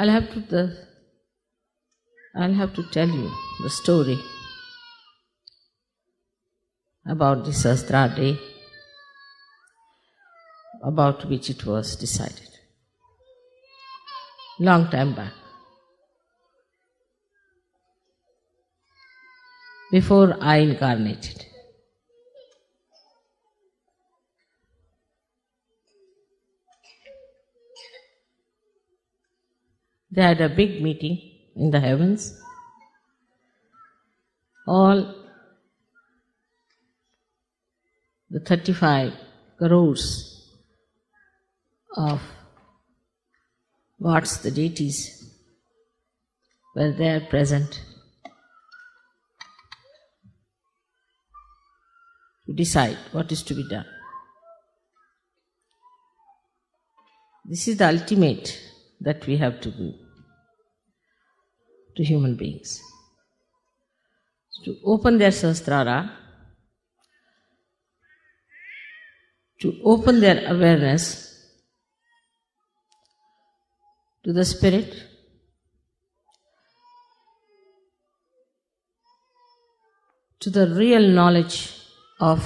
I'll have to tell you the story about the Sahasrara day, about which it was decided long time back, before I incarnated. They had a big meeting in the heavens. All the 35 crores of gods, the deities, were there present to decide what is to be done. This is the ultimate that we have to do to human beings. To open their Sahasrara, to open their awareness to the Spirit, to the real knowledge of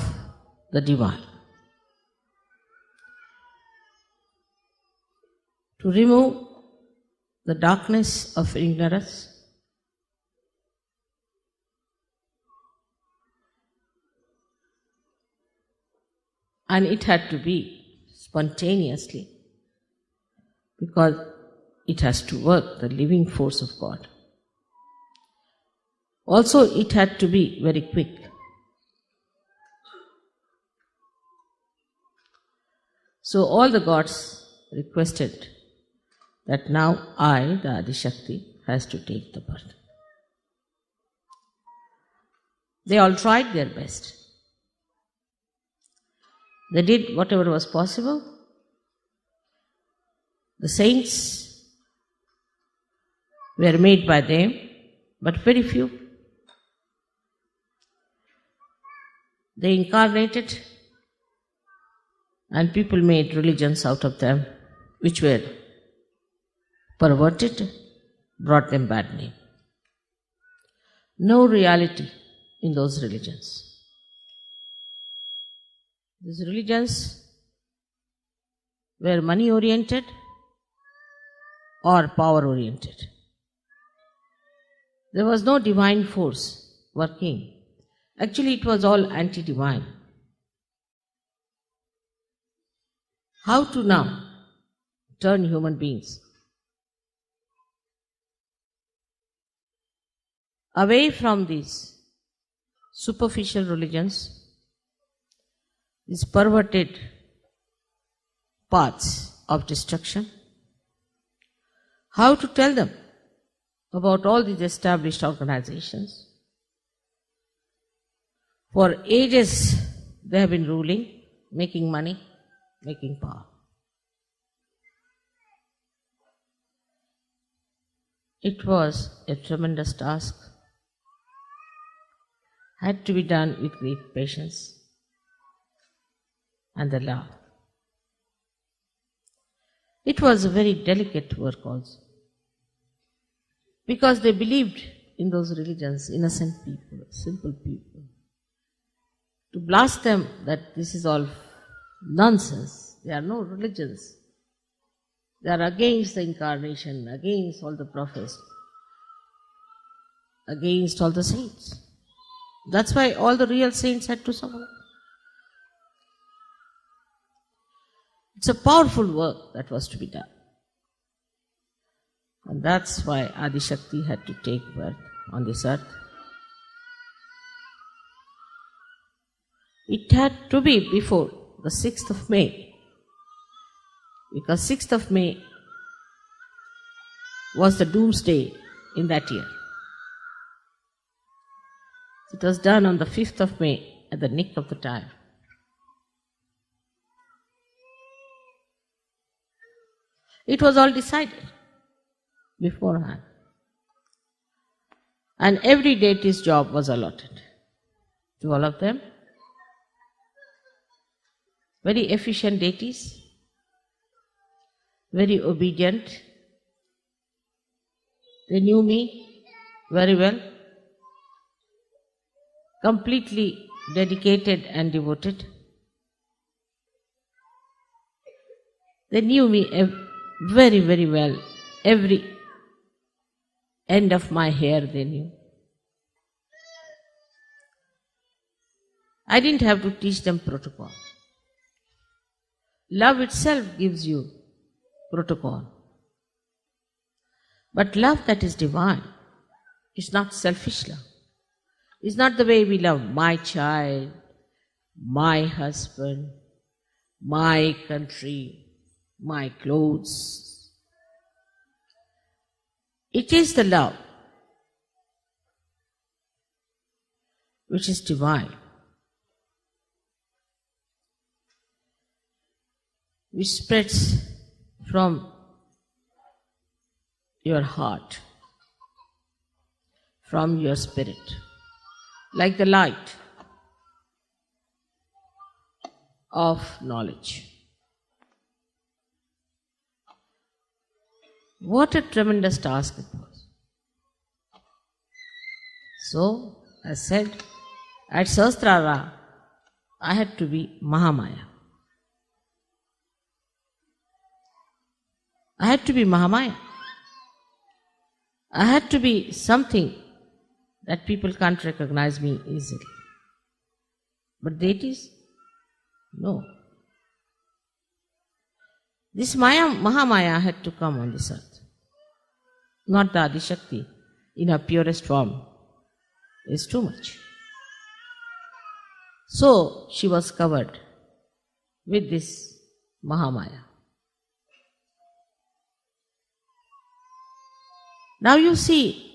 the Divine, to remove the darkness of ignorance, and it had to be spontaneously, because it has to work, the living force of God. Also, it had to be very quick. So all the gods requested that now I, the Adishakti, has to take the birth. They all tried their best. They did whatever was possible. The saints were made by them, but very few. They incarnated, and people made religions out of them, which were perverted, brought them bad name. No reality in those religions. These religions were money oriented or power oriented. There was no divine force working. Actually, it was all anti-divine. How to now turn human beings away from these superficial religions, these perverted paths of destruction? How to tell them about all these established organizations? For ages they have been ruling, making money, making power. It was a tremendous task. Had to be done with great patience and the love. It was a very delicate work also, because they believed in those religions, innocent people, simple people. To blast them that this is all nonsense, there are no religions. They are against the incarnation, against all the prophets, against all the saints. That's why all the real saints had to suffer. It's a powerful work that was to be done. And that's why Adi Shakti had to take birth on this earth. It had to be before the 6th of May, because 6th of May was the doomsday in that year. It was done on the 5th of May at the nick of the time. It was all decided beforehand. And every deity's job was allotted to all of them. Very efficient deities, very obedient, They knew me very well, completely dedicated and devoted. They knew me very, very well. Every end of my hair they knew. I didn't have to teach them protocol. Love itself gives you protocol. But love that is divine is not selfish love. It's not the way we love my child, my husband, my country, my clothes. It is the love which is divine, which spreads from your heart, from your spirit, like the light of knowledge. What a tremendous task it was. So, as said, at Sahasrara, I had to be Mahamaya. I had to be Mahamaya. I had to be something that people can't recognize me easily. But deities? No. This Mahamaya had to come on this earth. Not the Adishakti in her purest form is too much. So she was covered with this Mahamaya. Now you see,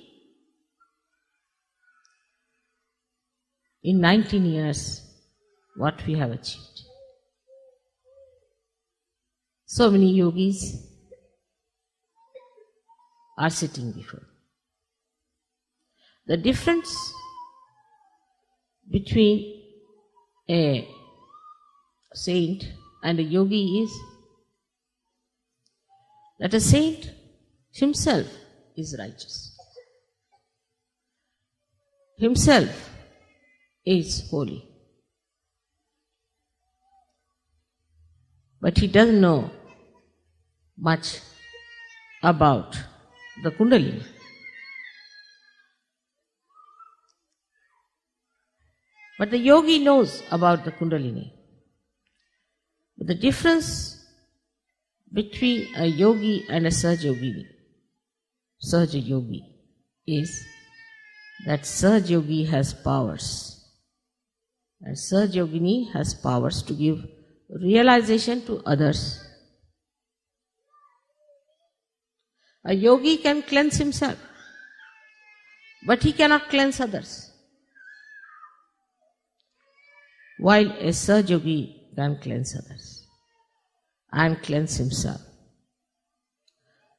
in 19 years, what we have achieved. So many yogis are sitting before. The difference between a saint and a yogi is that a saint himself is righteous. Himself is holy. But he doesn't know much about the Kundalini. But the yogi knows about the Kundalini. But the difference between a yogi and a Sahaja Yogi is that Sahaja Yogi has powers. And Sahaja Yogini has powers to give realization to others. A yogi can cleanse himself, but he cannot cleanse others. While a Sahaja Yogi can cleanse others and cleanse himself.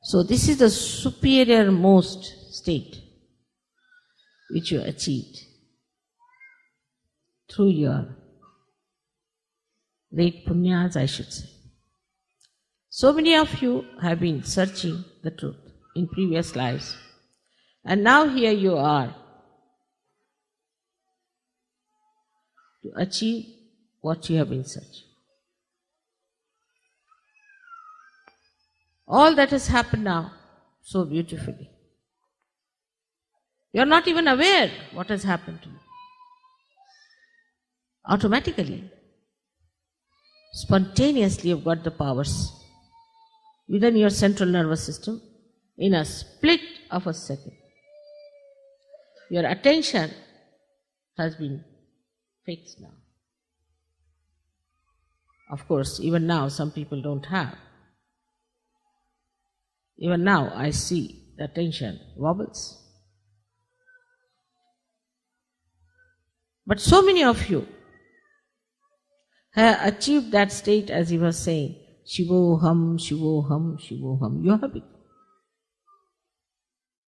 So this is the superior most state which you achieved through your great punyas, I should say. So many of you have been searching the truth in previous lives, and now here you are to achieve what you have been searching. All that has happened now so beautifully. You are not even aware what has happened to you. Automatically, spontaneously you've got the powers within your central nervous system in a split of a second. Your attention has been fixed now. Of course, even now some people don't have. Even now I see the attention wobbles. But so many of you have achieved that state, as he was saying, Shivoham, Shivoham, Shivoham. You have it.